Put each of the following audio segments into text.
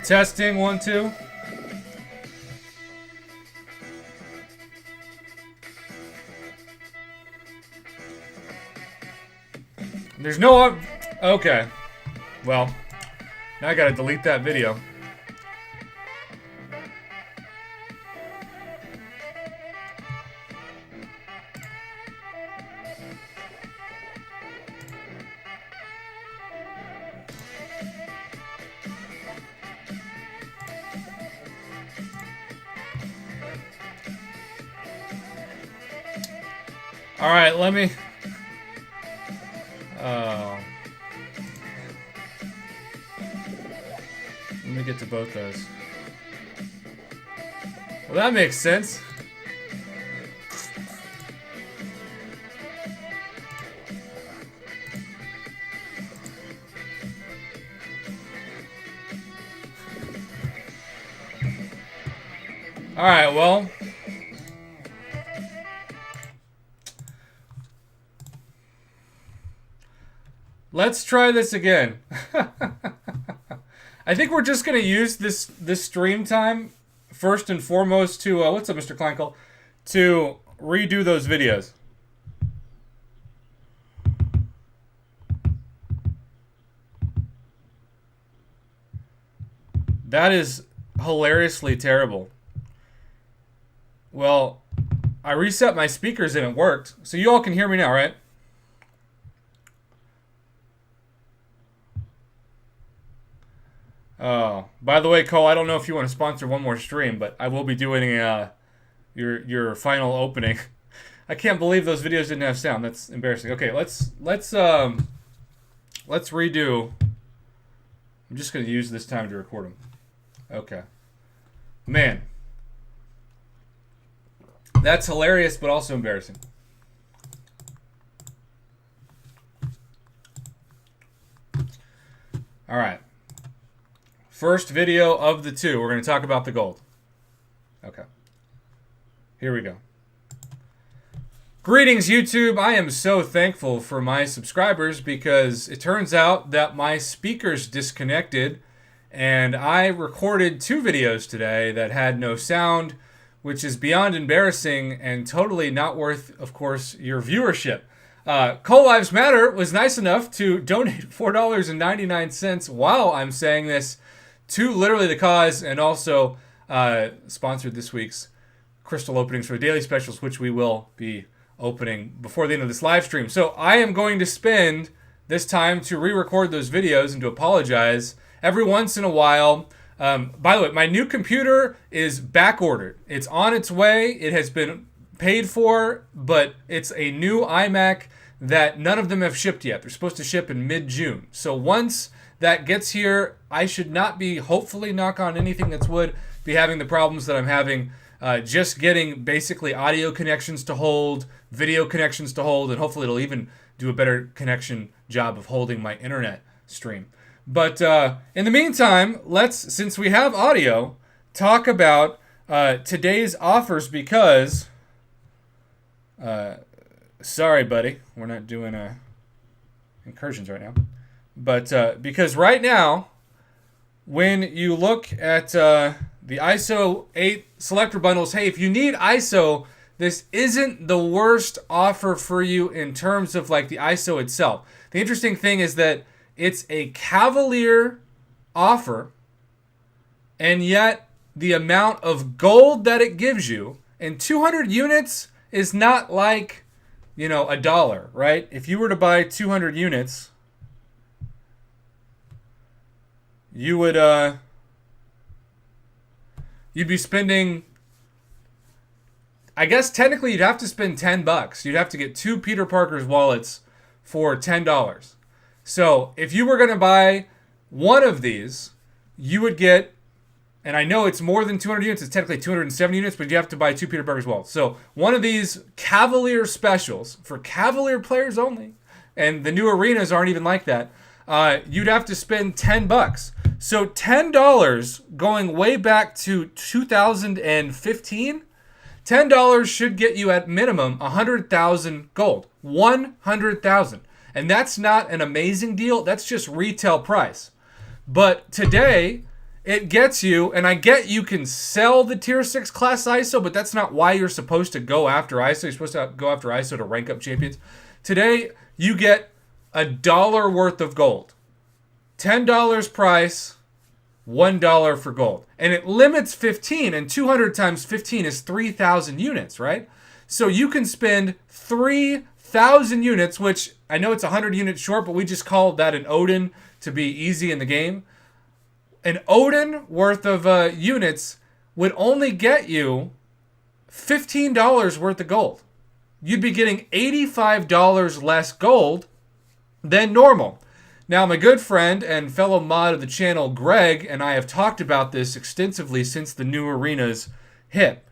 Testing, 1, 2. There's no... Okay. Well, now I gotta delete that video. All right, let me... Let me get to both those. Well, that makes sense. All right, well... Let's try this again. I think we're just going to use this stream time first and foremost to, what's up, Mr. Kleinkel, to redo those videos. That is hilariously terrible. Well, I reset my speakers and it worked. So you all can hear me now, right? Oh, by the way, Cole, I don't know if you want to sponsor one more stream, but I will be doing your final opening. I can't believe those videos didn't have sound. That's embarrassing. Okay, let's redo. I'm just going to use this time to record them. Okay. Man. That's hilarious, but also embarrassing. All right. First video of the two. We're going to talk about the gold. Okay. Here we go. Greetings, YouTube. I am so thankful for my subscribers because it turns out that my speakers disconnected and I recorded 2 videos today that had no sound, which is beyond embarrassing and totally not worth, of course, your viewership. Coal Lives Matter was nice enough to donate $4.99 while I'm saying this to literally the cause, and also sponsored this week's crystal openings for daily specials, which we will be opening before the end of this live stream. So I am going to spend this time to re-record those videos and to apologize every once in a while. By the way, my new computer is back ordered. It's on its way. It has been paid for, but it's a new iMac that none of them have shipped yet. They're supposed to ship in mid-June. So once that gets here, I should not be, hopefully, knock on anything that's wood, be having the problems that I'm having. Just getting basically audio connections to hold, video connections to hold, and hopefully it'll even do a better connection job of holding my internet stream. But in the meantime, let's, since we have audio, talk about today's offers because, sorry, buddy, we're not doing incursions right now. But because right now, when you look at the ISO 8 selector bundles, hey, if you need ISO, this isn't the worst offer for you in terms of like the ISO itself. The interesting thing is that it's a cavalier offer, and yet the amount of gold that it gives you in 200 units is not like, you know, $1, right? If you were to buy 200 units, you would you'd be spending, I guess technically you'd have to spend $10. You'd have to get 2 Peter Parker's wallets for $10. So if you were going to buy one of these, you would get, and I know it's more than 200 units, it's technically 270 units, but you have to buy 2 Peter Parker's wallets. So one of these Cavalier specials for Cavalier players only, and the new arenas aren't even like that, you'd have to spend $10. So $10 going way back to 2015, $10 should get you at minimum 100,000 gold. 100,000. And that's not an amazing deal. That's just retail price. But today, it gets you, and I get you can sell the tier 6 class ISO, but that's not why you're supposed to go after ISO. You're supposed to go after ISO to rank up champions. Today, you get $1 worth of gold. $10 price, $1 for gold. And it limits 15, and 200 times 15 is 3,000 units, right? So you can spend 3,000 units, which I know it's 100 units short, but we just call that an Odin to be easy in the game. An Odin worth of units would only get you $15 worth of gold. You'd be getting $85 less gold than normal. Now, my good friend and fellow mod of the channel, Greg, and I have talked about this extensively since the new arenas hit.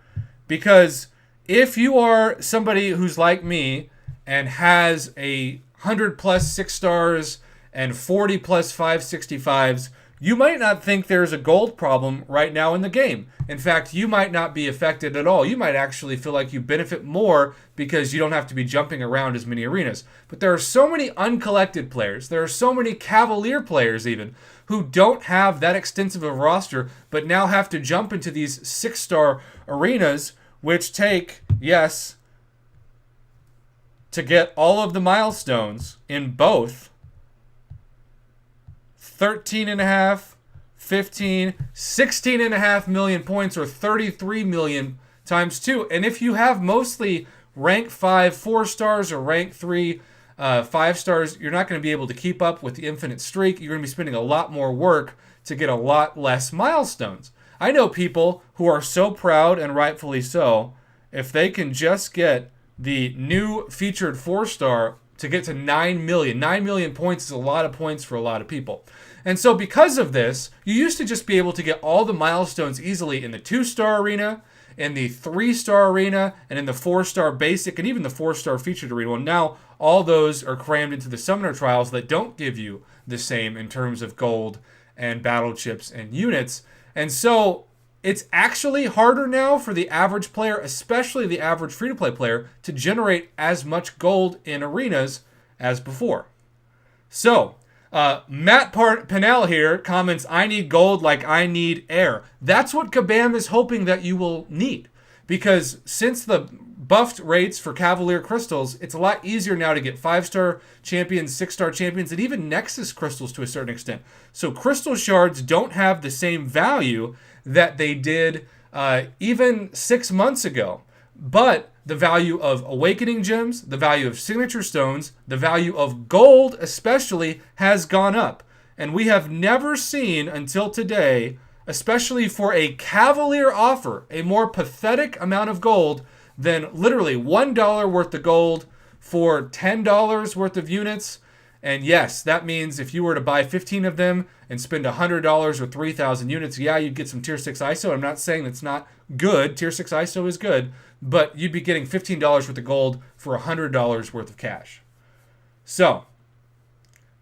Because if you are somebody who's like me and has a 100 plus 6 stars and 40 plus 565s, you might not think there's a gold problem right now in the game. In fact, you might not be affected at all. You might actually feel like you benefit more because you don't have to be jumping around as many arenas. But there are so many uncollected players, there are so many Cavalier players even, who don't have that extensive of a roster, but now have to jump into these 6-star arenas, which take, yes, to get all of the milestones in both 13.5, 15, 16.5 million points, or 33 million times 2. And if you have mostly rank 5 4 stars or rank 3 5 stars, you're not going to be able to keep up with the infinite streak. You're going to be spending a lot more work to get a lot less milestones. I know people who are so proud, and rightfully so, if they can just get the new featured 4-star to get to 9 million. 9 million points is a lot of points for a lot of people. And so because of this, you used to just be able to get all the milestones easily in the 2-star arena, in the 3-star arena, and in the 4-star basic, and even the 4-star featured arena. Well, now all those are crammed into the summoner trials that don't give you the same in terms of gold and battle chips and units. And so it's actually harder now for the average player, especially the average free-to-play player, to generate as much gold in arenas as before. So, Matt Pennell here comments, I need gold like I need air. That's what Kabam is hoping that you will need. Because since the buffed rates for Cavalier crystals, it's a lot easier now to get 5-star champions, 6-star champions, and even Nexus crystals to a certain extent. So crystal shards don't have the same value that they did even 6 months ago. But the value of awakening gems, the value of signature stones, the value of gold especially has gone up. And we have never seen until today, especially for a Cavalier offer, a more pathetic amount of gold than literally $1 worth of gold for $10 worth of units. And yes, that means if you were to buy 15 of them and spend $100 or 3,000 units, yeah, you'd get some tier 6 ISO. I'm not saying that's not good. Tier 6 ISO is good, but you'd be getting $15 worth of gold for $100 worth of cash. So,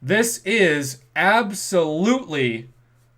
this is absolutely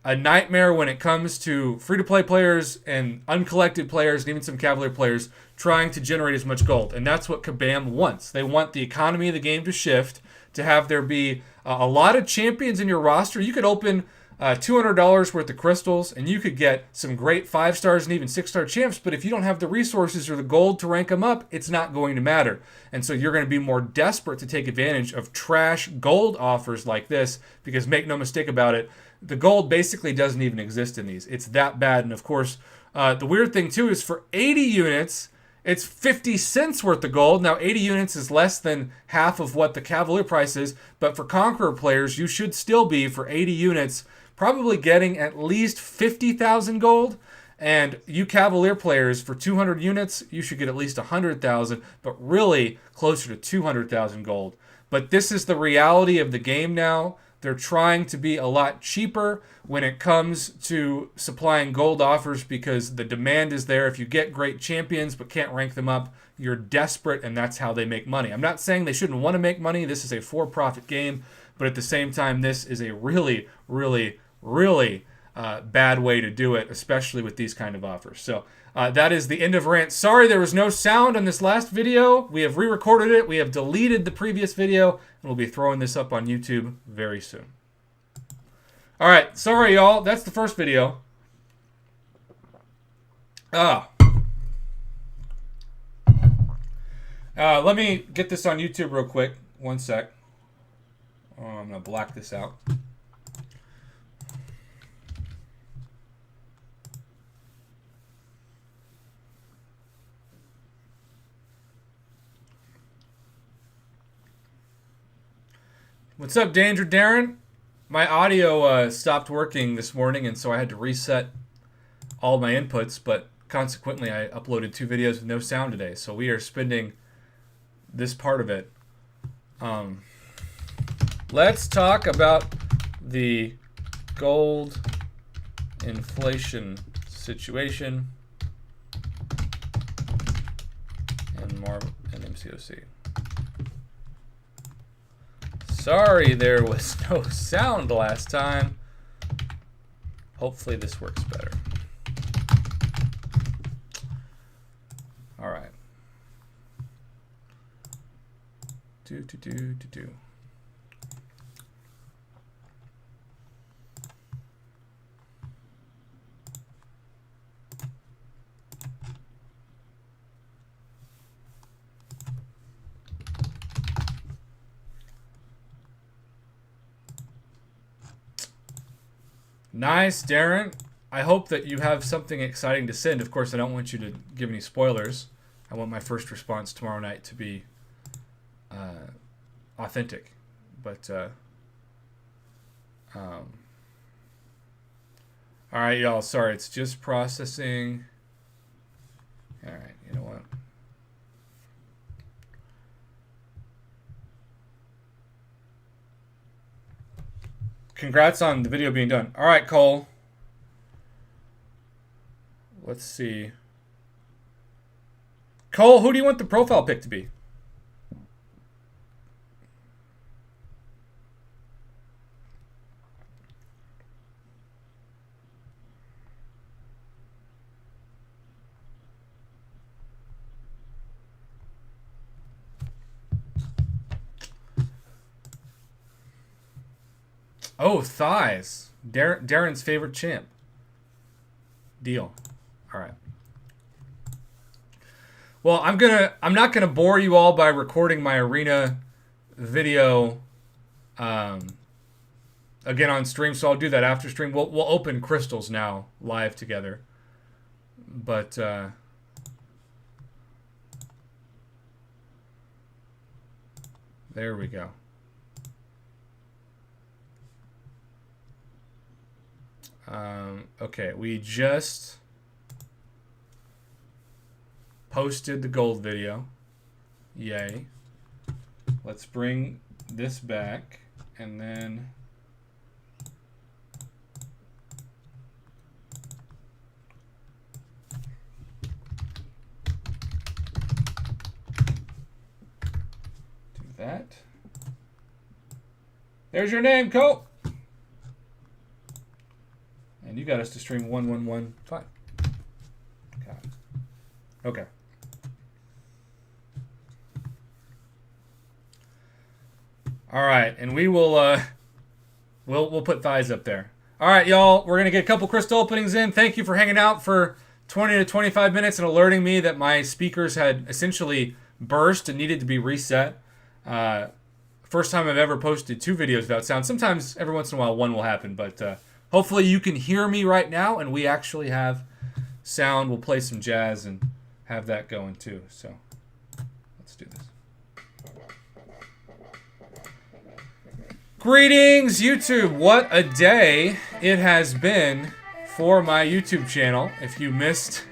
a nightmare when it comes to free-to-play players and uncollected players and even some Cavalier players trying to generate as much gold. And that's what Kabam wants. They want the economy of the game to shift, to have there be a lot of champions in your roster. You could open $200 worth of crystals, and you could get some great 5-stars and even 6-star champs, but if you don't have the resources or the gold to rank them up, it's not going to matter. And so you're going to be more desperate to take advantage of trash gold offers like this, because make no mistake about it, the gold basically doesn't even exist in these. It's that bad. And of course, the weird thing too is for 80 units, it's 50 cents worth of gold. Now, 80 units is less than half of what the Cavalier price is, but for Conqueror players, you should still be, for 80 units, probably getting at least 50,000 gold. And you Cavalier players, for 200 units, you should get at least 100,000, but really closer to 200,000 gold. But this is the reality of the game now. They're trying to be a lot cheaper when it comes to supplying gold offers because the demand is there. If you get great champions but can't rank them up, you're desperate, and that's how they make money. I'm not saying they shouldn't want to make money. This is a for-profit game, but at the same time, this is a really, really, really bad way to do it, especially with these kind of offers. So that is the end of rant. Sorry there was no sound on this last video. We have re-recorded it. We have deleted the previous video, and we'll be throwing this up on YouTube very soon. All right, sorry y'all. That's the first video. Ah. Let me get this on YouTube real quick. One sec. Oh, I'm going to black this out. What's up, Danger Darren? My audio stopped working this morning, and so I had to reset all my inputs, but consequently I uploaded 2 videos with no sound today, so we are spending this part of it. Let's talk about the gold inflation situation and MCOC. Sorry there was no sound last time. Hopefully this works better. All right. Do. Nice, Darren. I hope that you have something exciting to send. Of course, I don't want you to give any spoilers. I want my first response tomorrow night to be authentic. But, all right, y'all. Sorry, it's just processing. All right, you know what? Congrats on the video being done. All right, Cole. Let's see. Cole, who do you want the profile pic to be? Oh, thighs. Darren's favorite champ. Deal. All right. Well, I'm not gonna bore you all by recording my arena video again on stream, so I'll do that after stream. We'll open crystals now live together. But there we go. Okay, we just posted the gold video. Yay. Let's bring this back and then do that. There's your name, Cole. And you got us to stream 1115. Okay. All right, and we will we'll put thighs up there. All right, y'all, we're gonna get a couple crystal openings in. Thank you for hanging out for 20 to 25 minutes and alerting me that my speakers had essentially burst and needed to be reset. First time I've ever posted 2 videos without sound. Sometimes every once in a while one will happen, but hopefully you can hear me right now and we actually have sound. We'll play some jazz and have that going too. So let's do this. Greetings, YouTube. What a day it has been for my YouTube channel. If you missed,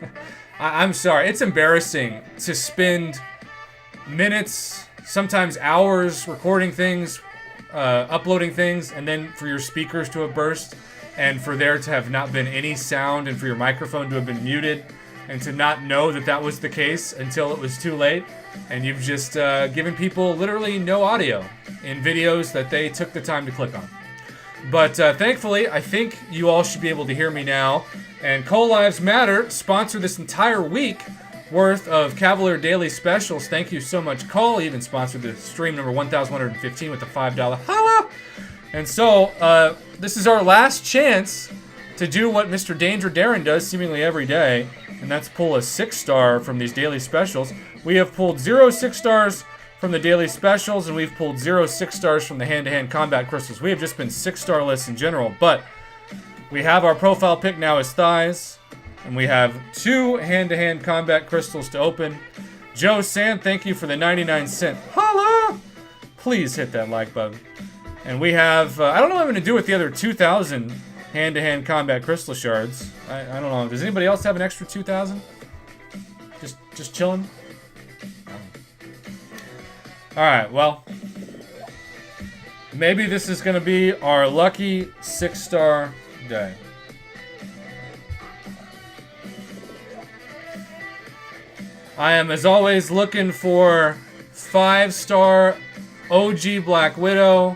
I'm sorry. It's embarrassing to spend minutes, sometimes hours recording things, uploading things, and then for your speakers to have burst, and for there to have not been any sound, and for your microphone to have been muted, and to not know that that was the case until it was too late, and you've just given people literally no audio in videos that they took the time to click on. But thankfully, I think you all should be able to hear me now. And Cole Lives Matter sponsored this entire week worth of Cavalier Daily Specials. Thank you so much, Cole. He even sponsored the stream number 1115 with the $5 holla. And so this is our last chance to do what Mr. Danger Darren does seemingly every day, and that's pull a 6-star from these daily specials. We have pulled 0 6-stars from the daily specials, and we've pulled 0 6-stars from the hand-to-hand combat crystals. We have just been 6-star-less in general, but we have our profile pick now as thighs, and we have 2 hand-to-hand combat crystals to open. Joe Sand, thank you for the 99-cent. Holla! Please hit that like button. And we have, I don't know what I'm going to do with the other 2,000 hand-to-hand combat crystal shards. I don't know. Does anybody else have an extra 2,000? Just chilling? Alright, well. Maybe this is going to be our lucky 6-star day. I am, as always, looking for 5-star OG Black Widow,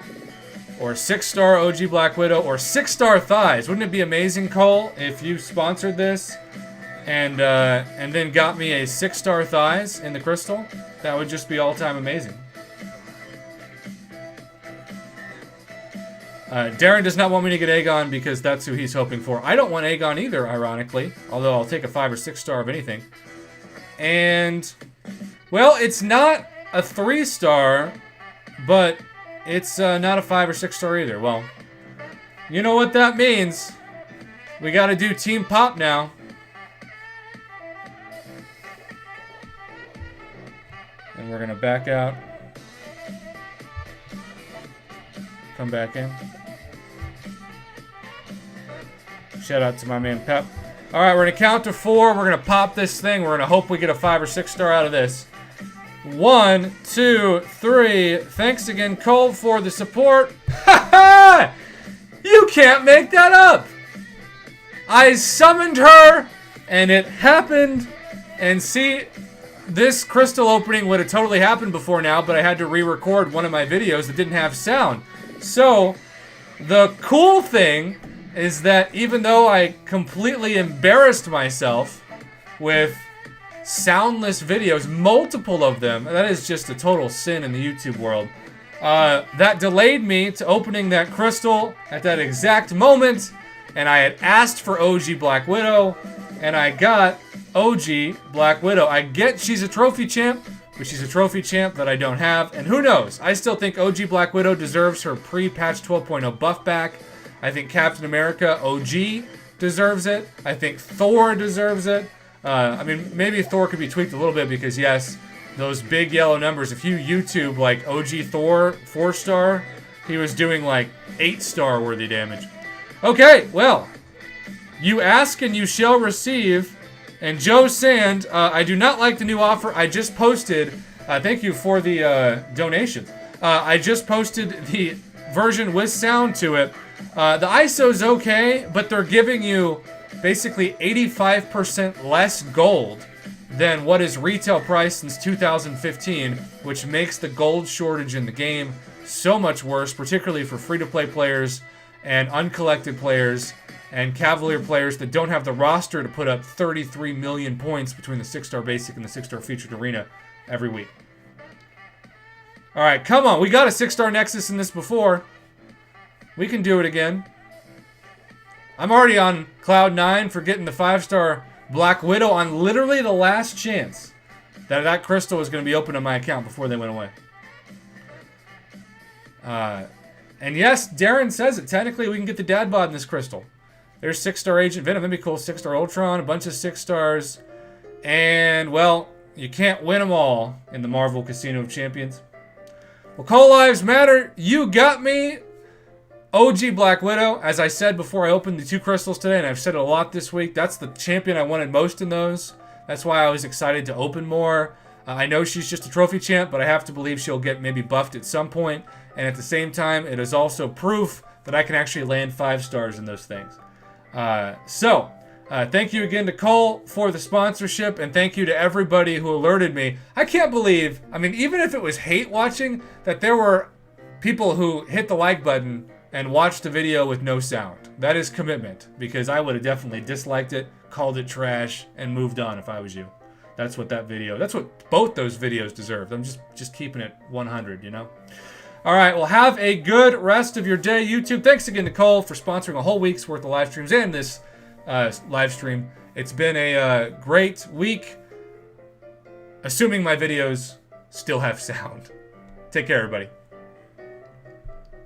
or 6-star OG Black Widow, or 6-star thighs. Wouldn't it be amazing, Cole, if you sponsored this and then got me a 6-star thighs in the crystal? That would just be all-time amazing. Darren does not want me to get Aegon because that's who he's hoping for. I don't want Aegon either, ironically, although I'll take a 5 or 6-star of anything. And, well, it's not a 3-star, but it's not a 5 or 6-star either. Well, you know what that means. We gotta do Team Pop now. And we're gonna back out. Come back in. Shout out to my man Pep. Alright, we're gonna count to 4. We're gonna pop this thing. We're gonna hope we get a 5 or 6-star out of this. 1, 2, 3. Thanks again, Cole, for the support. Ha ha! You can't make that up! I summoned her, and it happened. And see, this crystal opening would have totally happened before now, but I had to re-record one of my videos that didn't have sound. So, the cool thing is that even though I completely embarrassed myself with soundless videos, multiple of them, that is just a total sin in the YouTube world, that delayed me to opening that crystal at that exact moment, and I had asked for OG Black Widow, and I got OG Black Widow. I get she's a trophy champ, but she's a trophy champ that I don't have, and who knows? I still think OG Black Widow deserves her pre-patch 12.0 buff back. I think Captain America OG deserves it. I think Thor deserves it. I mean, maybe Thor could be tweaked a little bit because, yes, those big yellow numbers, if you YouTube, like, OG Thor 4-star, he was doing, like, 8-star worthy damage. Okay, well, you ask and you shall receive. And Joe Sand, I do not like the new offer I just posted. Thank you for the donations. I just posted the version with sound to it. The ISO's okay, but they're giving you basically 85% less gold than what is retail price since 2015, which makes the gold shortage in the game so much worse, particularly for free-to-play players and uncollected players and Cavalier players that don't have the roster to put up 33 million points between the 6-star basic and the 6-star featured arena every week. Alright, come on. We got a 6-star Nexus in this before. We can do it again. I'm already on Cloud 9 for getting the 5-star Black Widow on literally the last chance that crystal was going to be open on my account before they went away. And yes, Darren says it. Technically, we can get the dad bod in this crystal. There's 6-star Agent Venom. That'd be cool. 6-star Ultron. A bunch of 6-stars. And, well, you can't win them all in the Marvel Casino of Champions. Well, Call Lives Matter. You got me. OG Black Widow. As I said before I opened the 2 crystals today, and I've said it a lot this week, that's the champion I wanted most in those. That's why I was excited to open more. I know she's just a trophy champ, but I have to believe she'll get maybe buffed at some point. And at the same time, it is also proof that I can actually land 5 stars in those things. Thank you again to Cole for the sponsorship, and thank you to everybody who alerted me. I can't believe, I mean, even if it was hate watching, that there were people who hit the like button and watched the video with no sound. That is commitment, because I would have definitely disliked it, called it trash, and moved on if I was you. That's what that's what both those videos deserved. I'm just keeping it 100, you know? All right, well, have a good rest of your day, YouTube. Thanks again to Cole for sponsoring a whole week's worth of live streams and this live stream. It's been a great week, assuming my videos still have sound. Take care, everybody.